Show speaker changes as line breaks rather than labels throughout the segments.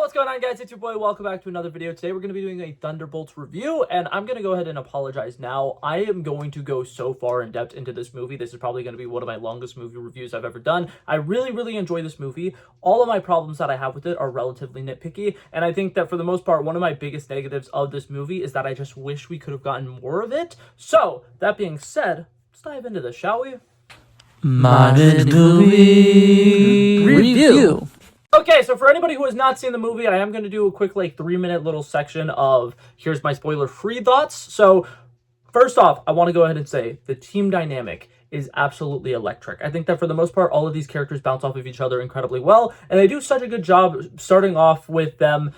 What's going on, guys? It's your boy. Welcome back to another video. Today we're going to be doing a Thunderbolts review, and I'm going to go ahead and apologize now. I am going to go so far in depth into this movie. This is probably going to be one of my longest movie reviews I've ever done. I really enjoy this movie. All of my problems that I have with it are relatively nitpicky, and I think that for the most part, one of my biggest negatives of this movie is that I just wish we could have gotten more of it. So, that being said, let's dive into this, shall we?
Modded movie review.
Okay, so for anybody who has not seen the movie, I am going to do a quick 3-minute little section of here's my spoiler-free thoughts. So first off, I want to go ahead and say the team dynamic is absolutely electric. I think that for the most part, all of these characters bounce off of each other incredibly well, and they do such a good job starting off with them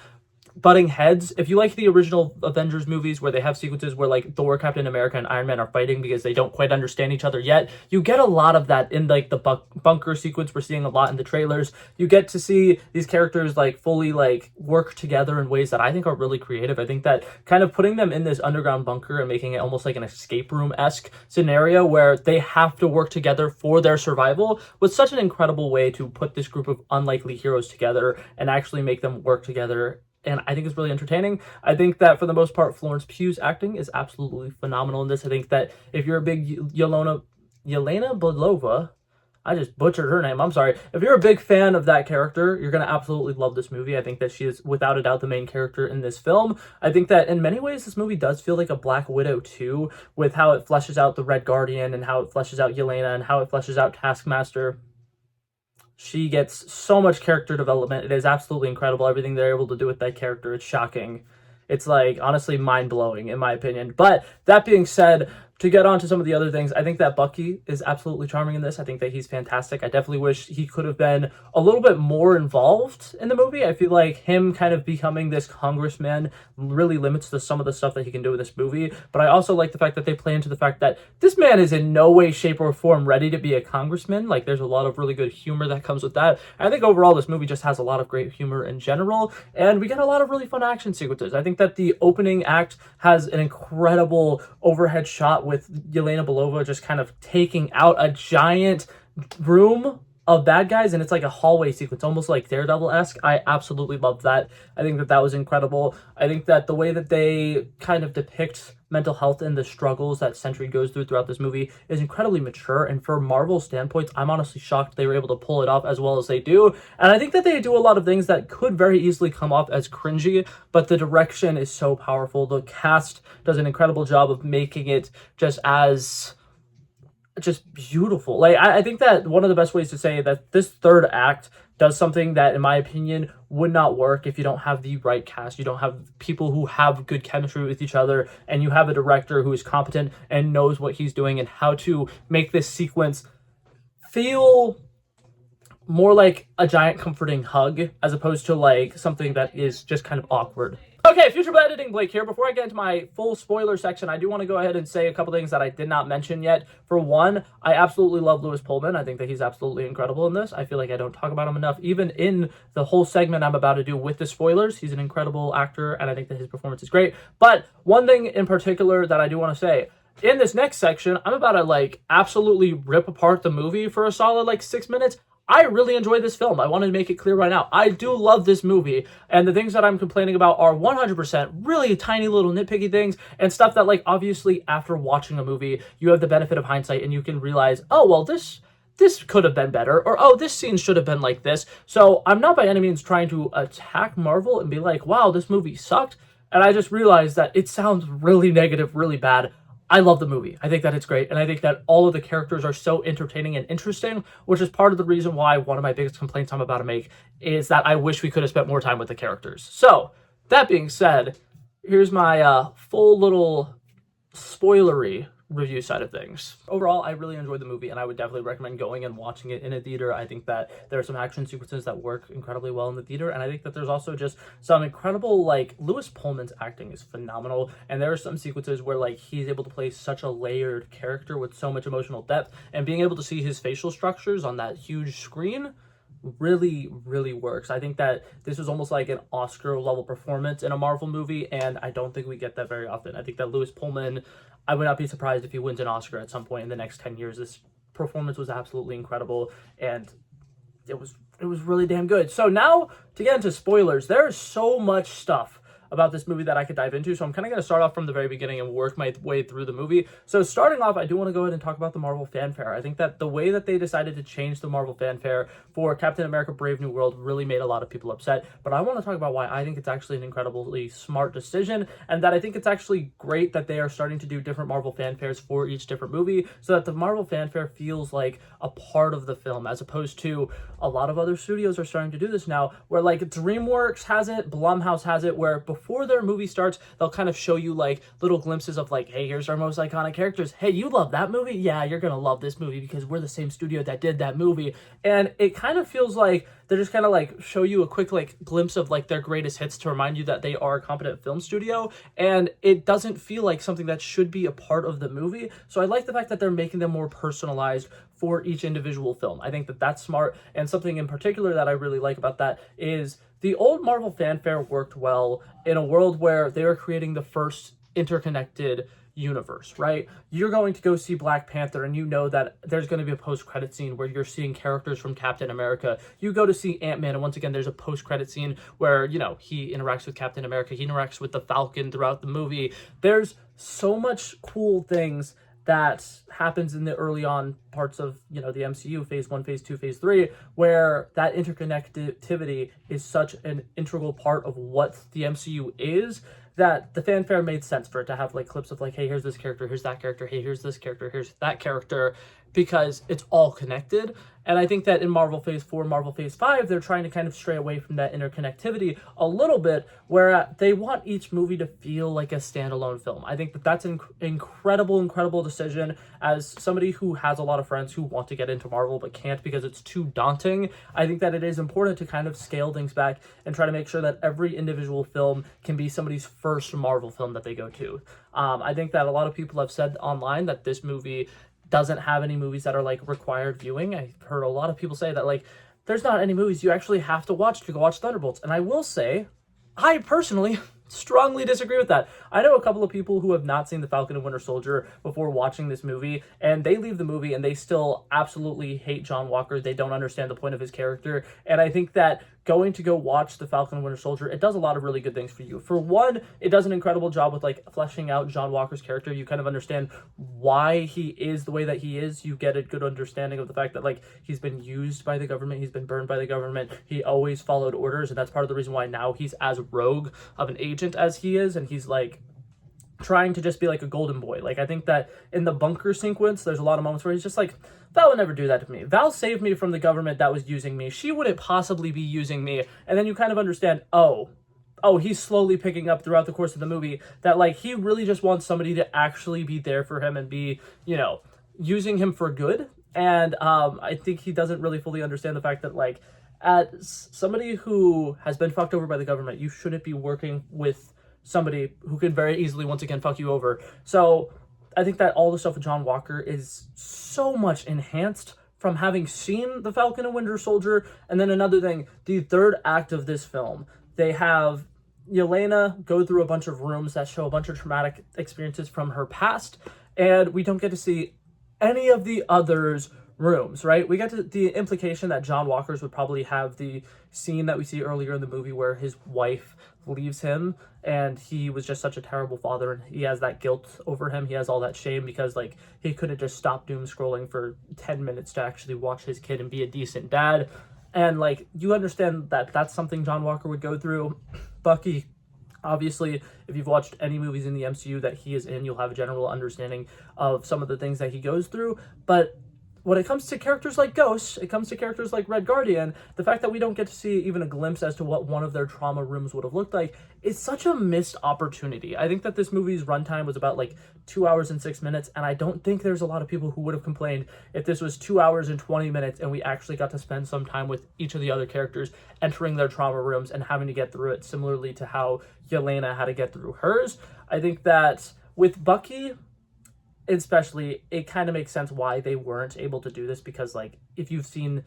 butting heads. If you like the original Avengers movies where they have sequences where Thor, Captain America, and Iron Man are fighting because they don't quite understand each other yet, you get a lot of that in the bunker sequence. We're seeing a lot in the trailers. You get to see these characters fully work together in ways that I think are really creative. I think that kind of putting them in this underground bunker and making it almost like an escape room-esque scenario where they have to work together for their survival was such an incredible way to put this group of unlikely heroes together and actually make them work together. And I think it's really entertaining. I think that for the most part, Florence Pugh's acting is absolutely phenomenal in this. I think that if you're a big Yelena Belova, I just butchered her name, I'm sorry. If you're a big fan of that character, you're going to absolutely love this movie. I think that she is without a doubt the main character in this film. I think that in many ways, this movie does feel like a Black Widow too, with how it fleshes out the Red Guardian and how it fleshes out Yelena and how it fleshes out Taskmaster. She gets so much character development. It is absolutely incredible. Everything they're able to do with that character, it's shocking. It's honestly mind-blowing in my opinion. But that being said, to get on to some of the other things, I think that Bucky is absolutely charming in this. I think that he's fantastic. I definitely wish he could have been a little bit more involved in the movie. I feel like him kind of becoming this congressman really limits some of the stuff that he can do in this movie. But I also like the fact that they play into the fact that this man is in no way, shape, or form ready to be a congressman. There's a lot of really good humor that comes with that. I think overall this movie just has a lot of great humor in general, and we get a lot of really fun action sequences. I think that the opening act has an incredible overhead shot with Yelena Belova just kind of taking out a giant room of bad guys, and it's like a hallway sequence, almost like Daredevil-esque. I absolutely love that. I think that that was incredible. I think that the way that they kind of depict mental health and the struggles that Sentry goes through throughout this movie is incredibly mature, and for Marvel standpoints, I'm honestly shocked they were able to pull it off as well as they do. And I think that they do a lot of things that could very easily come off as cringy, but the direction is so powerful. The cast does an incredible job of making it just beautiful. I think that one of the best ways to say that this third act does something that, in my opinion, would not work if you don't have the right cast, you don't have people who have good chemistry with each other, and you have a director who is competent and knows what he's doing and how to make this sequence feel more like a giant comforting hug as opposed to something that is just kind of awkward. Okay, Future Editing Blake here. Before I get into my full spoiler section, I do want to go ahead and say a couple things that I did not mention yet. For one, I absolutely love Lewis Pullman. I think that he's absolutely incredible in this. I feel like I don't talk about him enough. Even in the whole segment I'm about to do with the spoilers, he's an incredible actor, and I think that his performance is great. But one thing in particular that I do want to say, in this next section, I'm about to absolutely rip apart the movie for a solid 6 minutes. I really enjoy this film. I want to make it clear right now. I do love this movie, and the things that I'm complaining about are 100% really tiny little nitpicky things and stuff that obviously after watching a movie, you have the benefit of hindsight and you can realize, oh, well, this could have been better, or oh, this scene should have been like this. So I'm not by any means trying to attack Marvel and be like, wow, this movie sucked. And I just realized that it sounds really negative, really bad. I love the movie. I think that it's great, and I think that all of the characters are so entertaining and interesting, which is part of the reason why one of my biggest complaints I'm about to make is that I wish we could have spent more time with the characters. So, that being said, here's my full little spoilery review side of things. Overall, I really enjoyed the movie, and I would definitely recommend going and watching it in a theater. I think that there are some action sequences that work incredibly well in the theater, and I think that there's also just some incredible, Lewis Pullman's acting is phenomenal, and there are some sequences where, he's able to play such a layered character with so much emotional depth, and being able to see his facial structures on that huge screen really works. I think that this was almost like an Oscar level performance in a Marvel movie, and I don't think we get that very often. I think that Lewis Pullman, I would not be surprised if he wins an Oscar at some point in the next 10 years. This performance was absolutely incredible, and it was It was really damn good. So now, to get into spoilers, there is so much stuff about this movie that I could dive into. So I'm kind of going to start off from the very beginning and work my way through the movie. So starting off, I do want to go ahead and talk about the Marvel Fanfare. I think that the way that they decided to change the Marvel Fanfare for Captain America Brave New World really made a lot of people upset. But I want to talk about why I think it's actually an incredibly smart decision, and that I think it's actually great that they are starting to do different Marvel Fanfares for each different movie, so that the Marvel Fanfare feels like a part of the film, as opposed to a lot of other studios are starting to do this now, where like DreamWorks has it, Blumhouse has it, where before their movie starts, they'll kind of show you like little glimpses of like, hey, here's our most iconic characters. Hey, you love that movie? Yeah, you're gonna love this movie because we're the same studio that did that movie. And it kind of feels like they're just kind of like show you a quick like glimpse of like their greatest hits to remind you that they are a competent film studio, and it doesn't feel like something that should be a part of the movie. So I like the fact that they're making them more personalized for each individual film. I think that that's smart, and something in particular that I really like about that is the old Marvel Fanfare worked well in a world where they were creating the first interconnected universe, right? You're going to go see Black Panther and you know that there's going to be a post-credit scene where you're seeing characters from Captain America. You go to see Ant-Man and once again there's a post-credit scene where, you know, he interacts with Captain America, he interacts with the Falcon throughout the movie. There's so much cool things that happens in the early on parts of, you know, the MCU, phase 1, phase 2, phase 3, where that interconnectivity is such an integral part of what the MCU is, that the fanfare made sense for it to have like clips of like, hey, here's this character, here's that character, hey, here's this character, here's that character, because it's all connected. And I think that in Marvel Phase 4, Marvel Phase 5, they're trying to kind of stray away from that interconnectivity a little bit, where they want each movie to feel like a standalone film. I think that that's an incredible decision. As somebody who has a lot of friends who want to get into Marvel but can't because it's too daunting, I think that it is important to kind of scale things back and try to make sure that every individual film can be somebody's first Marvel film that they go to. I think that a lot of people have said online that this movie doesn't have any movies that are like required viewing. I heard a lot of people say that like there's not any movies you actually have to watch to go watch Thunderbolts. And I will say, I personally strongly disagree with that. I know a couple of people who have not seen The Falcon and Winter Soldier before watching this movie, and they leave the movie and they still absolutely hate John Walker. They don't understand the point of his character. And I think that going to go watch The Falcon and Winter Soldier, it does a lot of really good things for you. For one, it does an incredible job with like fleshing out John Walker's character. You kind of understand why he is the way that he is. You get a good understanding of the fact that like he's been used by the government, he's been burned by the government, he always followed orders, and that's part of the reason why now he's as rogue of an agent as he is, and he's like trying to just be like a golden boy. Like I think that in the bunker sequence, there's a lot of moments where he's just like, Val would never do that to me. Val saved me from the government that was using me. She wouldn't possibly be using me. And then you kind of understand, oh, he's slowly picking up throughout the course of the movie that like he really just wants somebody to actually be there for him and be, you know, using him for good. And I think he doesn't really fully understand the fact that like as somebody who has been fucked over by the government, you shouldn't be working with somebody who could very easily once again fuck you over. So I think that all the stuff with John Walker is so much enhanced from having seen The Falcon and Winter Soldier. And then another thing, the third act of this film, they have Yelena go through a bunch of rooms that show a bunch of traumatic experiences from her past, and we don't get to see any of the others' rooms, right? We get the implication that John Walker's would probably have the scene that we see earlier in the movie where his wife leaves him and he was just such a terrible father and he has that guilt over him. He has all that shame because like he couldn't just stop doom scrolling for 10 minutes to actually watch his kid and be a decent dad. And like you understand that that's something John Walker would go through. Bucky, obviously, if you've watched any movies in the MCU that he is in, you'll have a general understanding of some of the things that he goes through. But when it comes to characters like Ghost, it comes to characters like Red Guardian, the fact that we don't get to see even a glimpse as to what one of their trauma rooms would have looked like is such a missed opportunity. I think that this movie's runtime was about like 2 hours and 6 minutes, and I don't think there's a lot of people who would have complained if this was 2 hours and 20 minutes and we actually got to spend some time with each of the other characters entering their trauma rooms and having to get through it, similarly to how Yelena had to get through hers. I think that with Bucky, especially, it kind of makes sense why they weren't able to do this, because like if you've seen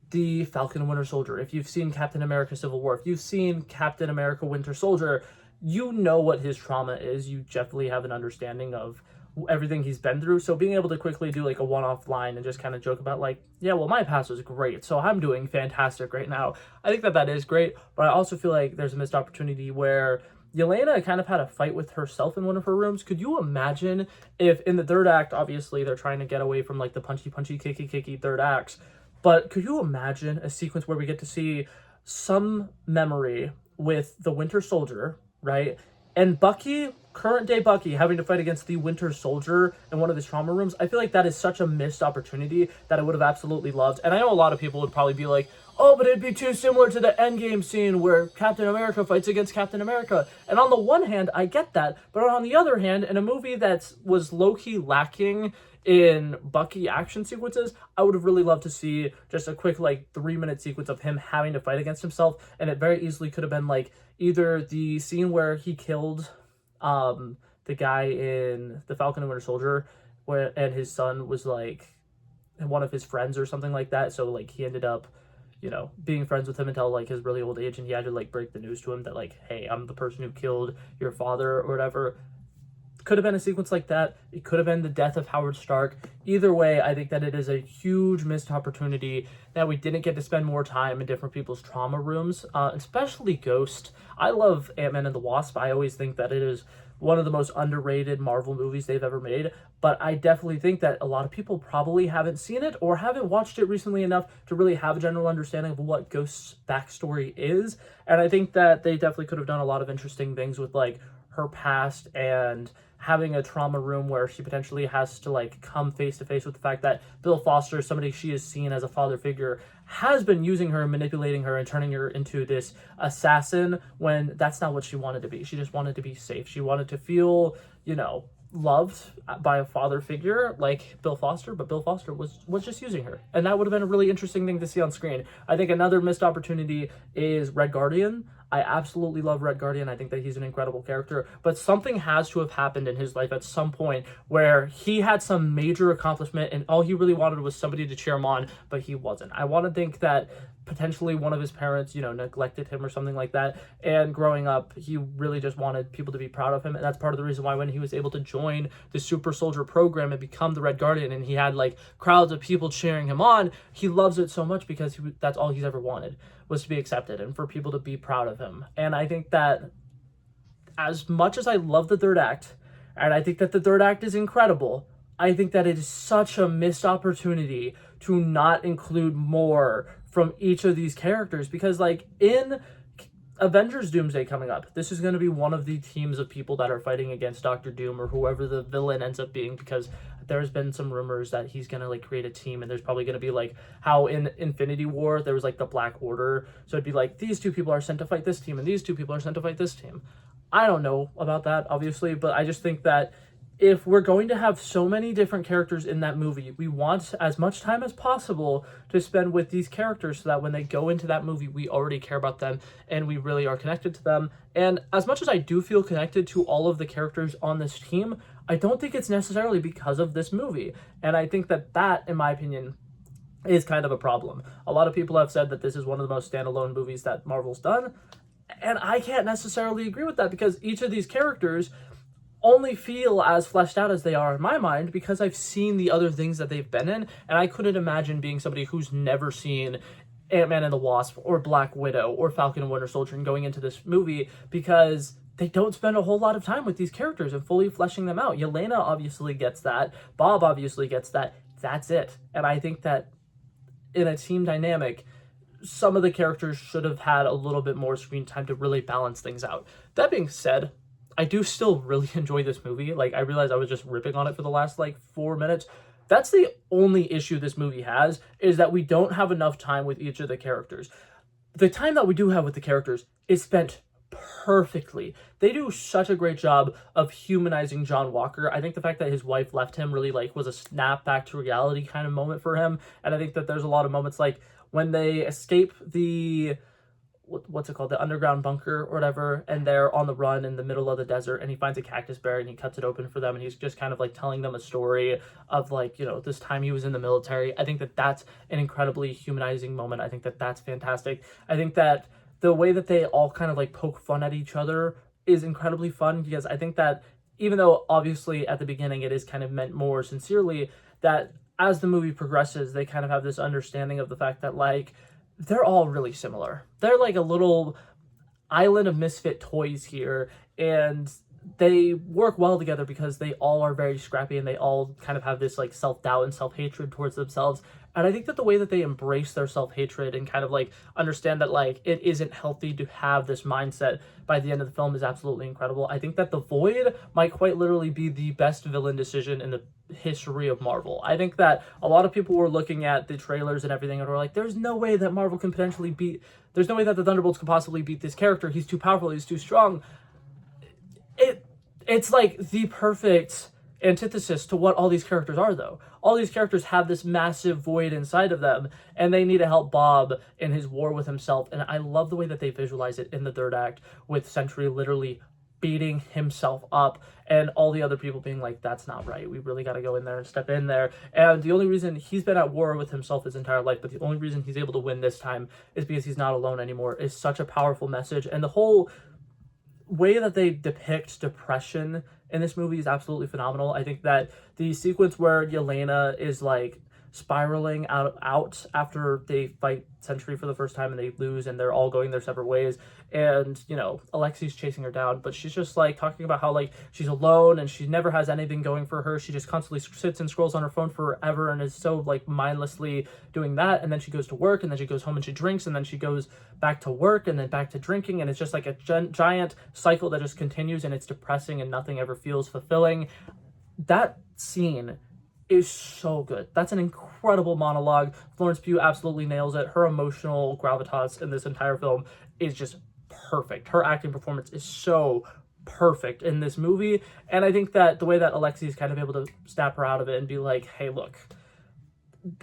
the Falcon and Winter Soldier, if you've seen Captain America Civil War, if you've seen Captain America Winter Soldier, you know what his trauma is. You definitely have an understanding of everything he's been through. So being able to quickly do like a one-off line and just kind of joke about like, yeah, well, my past was great, so I'm doing fantastic right now. I think that is great, but I also feel like there's a missed opportunity where Yelena kind of had a fight with herself in one of her rooms. Could you imagine if in the third act, obviously they're trying to get away from like the punchy, kicky third acts, but could you imagine a sequence where we get to see some memory with the Winter Soldier, right? And Bucky, current day Bucky, having to fight against the Winter Soldier in one of his trauma rooms. I feel like that is such a missed opportunity that I would have absolutely loved. And I know a lot of people would probably be like, oh, but it'd be too similar to the Endgame scene where Captain America fights against Captain America. And on the one hand, I get that. But on the other hand, in a movie that was low-key lacking in Bucky action sequences, I would have really loved to see just a quick like 3-minute sequence of him having to fight against himself. And it very easily could have been like either the scene where he killed the guy in The Falcon and Winter Soldier, and his son was like one of his friends or something like that. So like he ended up, being friends with him until like his really old age, and he had to like break the news to him that like, hey, I'm the person who killed your father or whatever. Could have been a sequence like that. It could have been the death of Howard Stark. Either way, I think that it is a huge missed opportunity that we didn't get to spend more time in different people's trauma rooms, especially Ghost. I love Ant-Man and the Wasp. I always think that it is one of the most underrated Marvel movies they've ever made, but I definitely think that a lot of people probably haven't seen it or haven't watched it recently enough to really have a general understanding of what Ghost's backstory is. And I think that they definitely could have done a lot of interesting things with like her past and having a trauma room where she potentially has to like come face to face with the fact that Bill Foster, somebody she has seen as a father figure, has been using her, manipulating her, and turning her into this assassin when that's not what she wanted to be. She just wanted to be safe. She wanted to feel, loved by a father figure like Bill Foster, but Bill Foster was just using her. And that would have been a really interesting thing to see on screen. I think another missed opportunity is Red Guardian. I absolutely love Red Guardian. I think that he's an incredible character, but something has to have happened in his life at some point where he had some major accomplishment and all he really wanted was somebody to cheer him on, but he wasn't. I want to think that potentially one of his parents, neglected him or something like that. And growing up, he really just wanted people to be proud of him. And that's part of the reason why when he was able to join the Super Soldier program and become the Red Guardian, and he had like crowds of people cheering him on, he loves it so much because that's all he's ever wanted, was to be accepted and for people to be proud of him. And I think that as much as I love the third act, and I think that the third act is incredible, I think that it is such a missed opportunity to not include more from each of these characters, because like in Avengers Doomsday coming up, this is going to be one of the teams of people that are fighting against Doctor Doom or whoever the villain ends up being, because there's been some rumors that he's going to like create a team, and there's probably going to be like how in Infinity War there was like the Black Order, so it'd be like these two people are sent to fight this team and these two people are sent to fight this team. I don't know about that obviously, but I just think that if we're going to have so many different characters in that movie, we want as much time as possible to spend with these characters so that when they go into that movie, we already care about them and we really are connected to them. And as much as I do feel connected to all of the characters on this team, I don't think it's necessarily because of this movie. And I think that, in my opinion, is kind of a problem. A lot of people have said that this is one of the most standalone movies that Marvel's done, and I can't necessarily agree with that, because each of these characters only feel as fleshed out as they are in my mind because I've seen the other things that they've been in, and I couldn't imagine being somebody who's never seen Ant-Man and the Wasp or Black Widow or Falcon and Winter Soldier and going into this movie, because they don't spend a whole lot of time with these characters and fully fleshing them out. Yelena obviously gets that. Bob obviously gets that. That's it. And I think that in a team dynamic, some of the characters should have had a little bit more screen time to really balance things out. That being said, I do still really enjoy this movie. Like, I realized I was just ripping on it for the last, 4 minutes. That's the only issue this movie has, is that we don't have enough time with each of the characters. The time that we do have with the characters is spent perfectly. They do such a great job of humanizing John Walker. I think the fact that his wife left him really, was a snap back to reality kind of moment for him. And I think that there's a lot of moments, when they escape the what's it called, the underground bunker or whatever, and they're on the run in the middle of the desert, and he finds a cactus berry and he cuts it open for them, and he's just kind of telling them a story of this time he was in the military. I think that that's an incredibly humanizing moment. I think that that's fantastic. I think that the way that they all kind of poke fun at each other is incredibly fun, because I think that even though obviously at the beginning it is kind of meant more sincerely, that as the movie progresses, they kind of have this understanding of the fact that like they're all really similar. They're like a little island of misfit toys here, and they work well together because they all are very scrappy and they all kind of have this like self-doubt and self-hatred towards themselves. And I think that the way that they embrace their self-hatred and kind of like understand that like it isn't healthy to have this mindset by the end of the film is absolutely incredible. I think that the Void might quite literally be the best villain decision in the history of Marvel. I think that a lot of people were looking at the trailers and everything and were like, there's no way that Marvel can potentially beat, there's no way that the Thunderbolts could possibly beat this character. He's too powerful, he's too strong. It's like the perfect antithesis to what all these characters are, though. All these characters have this massive void inside of them, and they need to help Bob in his war with himself. And I love the way that they visualize it in the third act, with Sentry literally beating himself up and all the other people being like, that's not right, we really got to go in there and step in there. And the only reason he's been at war with himself his entire life, but the only reason he's able to win this time is because he's not alone anymore, is such a powerful message. And the whole way that they depict depression in this movie is absolutely phenomenal. I think that the sequence where Yelena is like spiraling out after they fight Sentry for the first time and they lose and they're all going their separate ways, and you know Alexi's chasing her down, but she's just like talking about how like she's alone and she never has anything going for her. She just constantly sits and scrolls on her phone forever and is so like mindlessly doing that, and then she goes to work and then she goes home and she drinks and then she goes back to work and then back to drinking, and it's just like a giant cycle that just continues, and it's depressing and nothing ever feels fulfilling. That scene is so good. That's an incredible monologue. Florence Pugh absolutely nails it. Her emotional gravitas in this entire film is just perfect. Her acting performance is so perfect in this movie, and I think that the way that Alexi is kind of able to snap her out of it and be like, hey, look,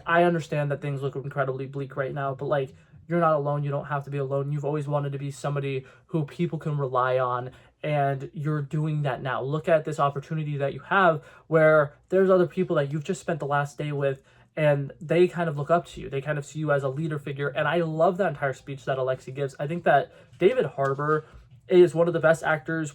I understand that things look incredibly bleak right now, but like, you're not alone. You don't have to be alone. You've always wanted to be somebody who people can rely on, and you're doing that now. Look at this opportunity that you have where there's other people that you've just spent the last day with, and they kind of look up to you. They kind of see you as a leader figure, and I love that entire speech that Alexi gives. I think that David Harbour is one of the best actors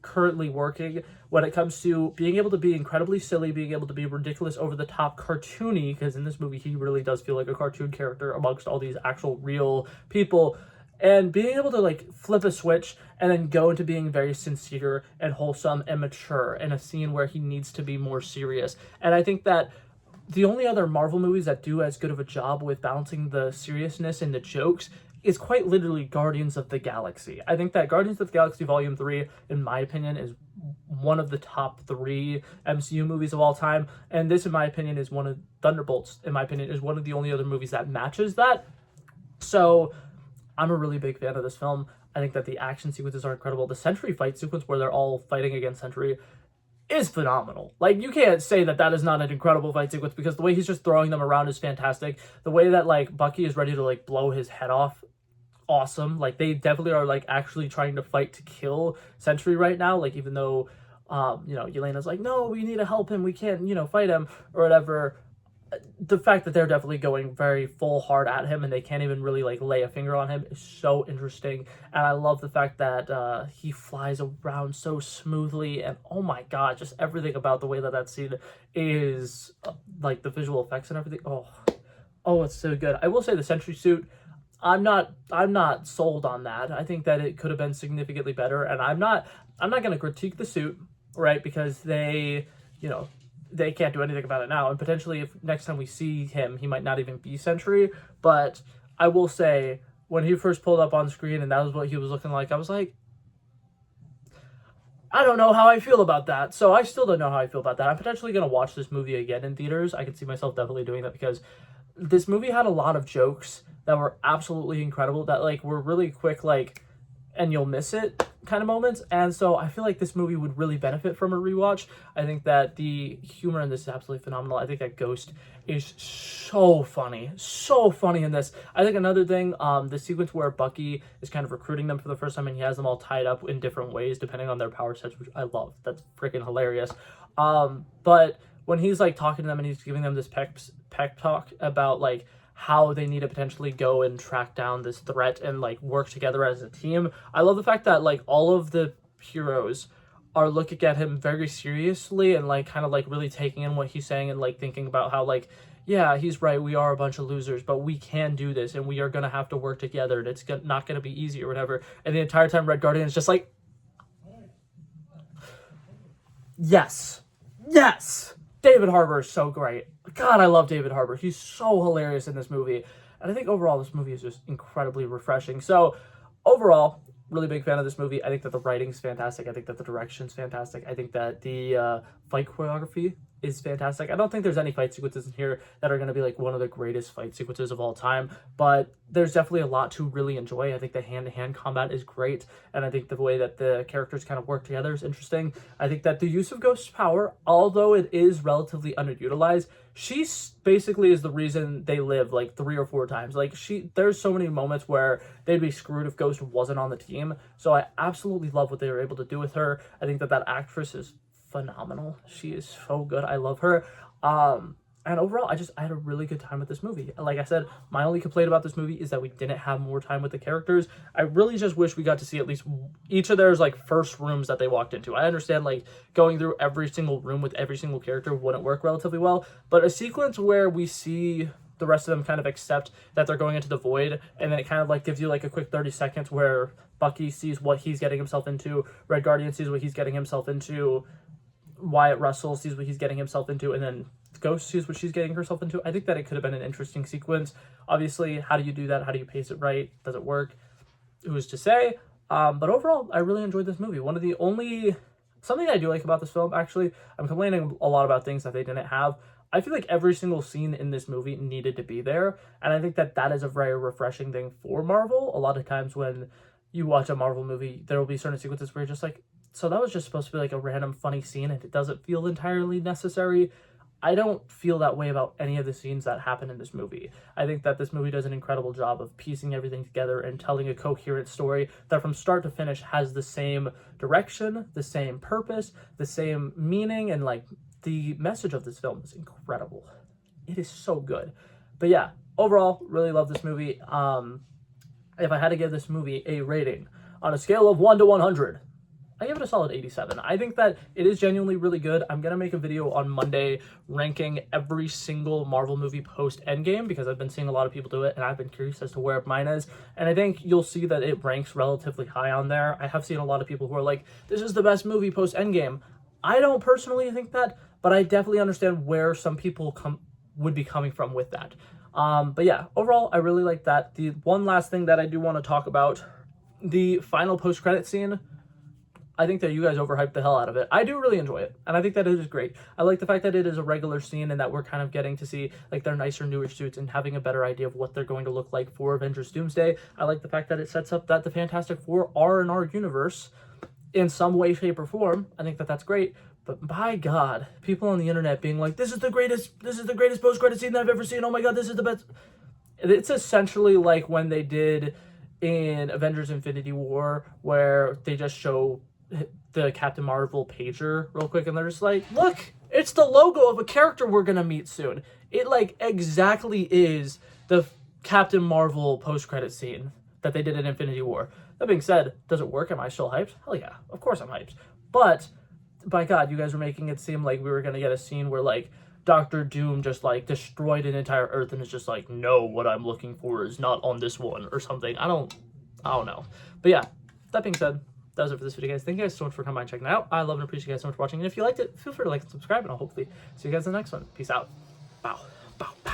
currently working when it comes to being able to be incredibly silly, being able to be ridiculous, over the top, cartoony, because in this movie he really does feel like a cartoon character amongst all these actual real people, and being able to like flip a switch and then go into being very sincere and wholesome and mature in a scene where he needs to be more serious. And I think that the only other Marvel movies that do as good of a job with balancing the seriousness and the jokes is quite literally Guardians of the Galaxy. I think that Guardians of the Galaxy Volume 3, in my opinion, is one of the top 3 MCU movies of all time. And this, in my opinion, is one of Thunderbolts, in my opinion, is one of the only other movies that matches that. So I'm a really big fan of this film. I think that the action sequences are incredible. The Sentry fight sequence where they're all fighting against Sentry is phenomenal. Like, you can't say that that is not an incredible fight sequence, because the way he's just throwing them around is fantastic. The way that like Bucky is ready to like blow his head off, awesome. Like, they definitely are like actually trying to fight to kill Sentry right now. Like, even though you know, Yelena's like, no, we need to help him, we can't, you know, fight him or whatever. The fact that they're definitely going very full hard at him and they can't even really like lay a finger on him is so interesting. And I love the fact that he flies around so smoothly, and oh my god, just everything about the way that that scene is, like the visual effects and everything. Oh, it's so good. I will say the Sentry suit, I'm not sold on that. I think that it could have been significantly better, and I'm not going to critique the suit, right? Because they, you know, they can't do anything about it now, and potentially if next time we see him, he might not even be Sentry. But I will say, when he first pulled up on screen and that was what he was looking like, I was like, I don't know how I feel about that. So I still don't know how I feel about that. I'm potentially going to watch this movie again in theaters. I can see myself definitely doing that, because this movie had a lot of jokes that were absolutely incredible, that like were really quick, like, and you'll miss it kind of moments. And so I feel like this movie would really benefit from a rewatch. I think that the humor in this is absolutely phenomenal. I think that Ghost is so funny in this. I think another thing, the sequence where Bucky is kind of recruiting them for the first time and he has them all tied up in different ways depending on their power sets, which I love. That's freaking hilarious. But when he's like talking to them and he's giving them this pep talk about like how they need to potentially go and track down this threat and like work together as a team. I love the fact that like all of the heroes are looking at him very seriously and like kind of like really taking in what he's saying and like thinking about how like, yeah, he's right, we are a bunch of losers, but we can do this and we are going to have to work together and it's not going to be easy or whatever. And the entire time Red Guardian is just like, yes, David Harbour is so great. God, I love David Harbour. He's so hilarious in this movie. And I think overall this movie is just incredibly refreshing. So overall, really big fan of this movie. I think that the writing's fantastic. I think that the direction's fantastic. I think that the fight choreography is fantastic. I don't think there's any fight sequences in here that are going to be like one of the greatest fight sequences of all time, but there's definitely a lot to really enjoy. I think the hand-to-hand combat is great, and I think the way that the characters kind of work together is interesting. I think that the use of Ghost's power, although it is relatively underutilized, she basically is the reason they live like 3 or 4 times. Like there's so many moments where they'd be screwed if Ghost wasn't on the team. So I absolutely love what they were able to do with her. I think that actress is phenomenal. She is so good. I love her. And overall, I had a really good time with this movie. Like I said, my only complaint about this movie is that we didn't have more time with the characters. I really just wish we got to see at least each of their like first rooms that they walked into. I understand like going through every single room with every single character wouldn't work relatively well, but a sequence where we see the rest of them kind of accept that they're going into the void, and then it kind of like gives you like a quick 30 seconds where Bucky sees what he's getting himself into, Red Guardian sees what he's getting himself into, Wyatt Russell sees what he's getting himself into, and then Ghost sees what she's getting herself into. I think that it could have been an interesting sequence. Obviously, how do you do that? How do you pace it right? Does it work? Who's to say? But overall, I really enjoyed this movie. Something I do like about this film, actually, I'm complaining a lot about things that they didn't have. I feel like every single scene in this movie needed to be there, and I think that is a very refreshing thing for Marvel. A lot of times when you watch a Marvel movie, there will be certain sequences where you're just like, so that was just supposed to be like a random funny scene and it doesn't feel entirely necessary. I don't feel that way about any of the scenes that happen in this movie. I think that this movie does an incredible job of piecing everything together and telling a coherent story that from start to finish has the same direction, the same purpose, the same meaning, and like the message of this film is incredible. It is so good. But yeah, overall, really love this movie. If I had to give this movie a rating on a scale of 1 to 100, I give it a solid 87. I think that it is genuinely really good. I'm going to make a video on Monday ranking every single Marvel movie post Endgame because I've been seeing a lot of people do it and I've been curious as to where mine is. And I think you'll see that it ranks relatively high on there. I have seen a lot of people who are like, this is the best movie post Endgame. I don't personally think that, but I definitely understand where some people would be coming from with that. But yeah, overall, I really like that. The one last thing that I do want to talk about, the final post-credit scene, I think that you guys overhyped the hell out of it. I do really enjoy it, and I think that it is great. I like the fact that it is a regular scene and that we're kind of getting to see like their nicer, newer suits and having a better idea of what they're going to look like for Avengers Doomsday. I like the fact that it sets up that the Fantastic Four are in our universe in some way, shape, or form. I think that that's great. But by God, people on the internet being like, this is the greatest post-credit scene that I've ever seen. Oh my God, this is the best. It's essentially like when they did in Avengers Infinity War, where they just show the Captain Marvel pager real quick and they're just like, look, it's the logo of a character we're gonna meet soon. It like exactly is the Captain Marvel post-credit scene that they did in Infinity War. That being said, does it work? Am I still hyped? Hell yeah, of course I'm hyped. But by God, you guys were making it seem like we were gonna get a scene where like Doctor Doom just like destroyed an entire Earth and is just like, no, what I'm looking for is not on this one or something. I don't know. But yeah, that being said, that was it for this video, guys. Thank you guys so much for coming by and checking it out. I love and appreciate you guys so much for watching. And if you liked it, feel free to like and subscribe, and I'll hopefully see you guys in the next one. Peace out. Bow. Bow.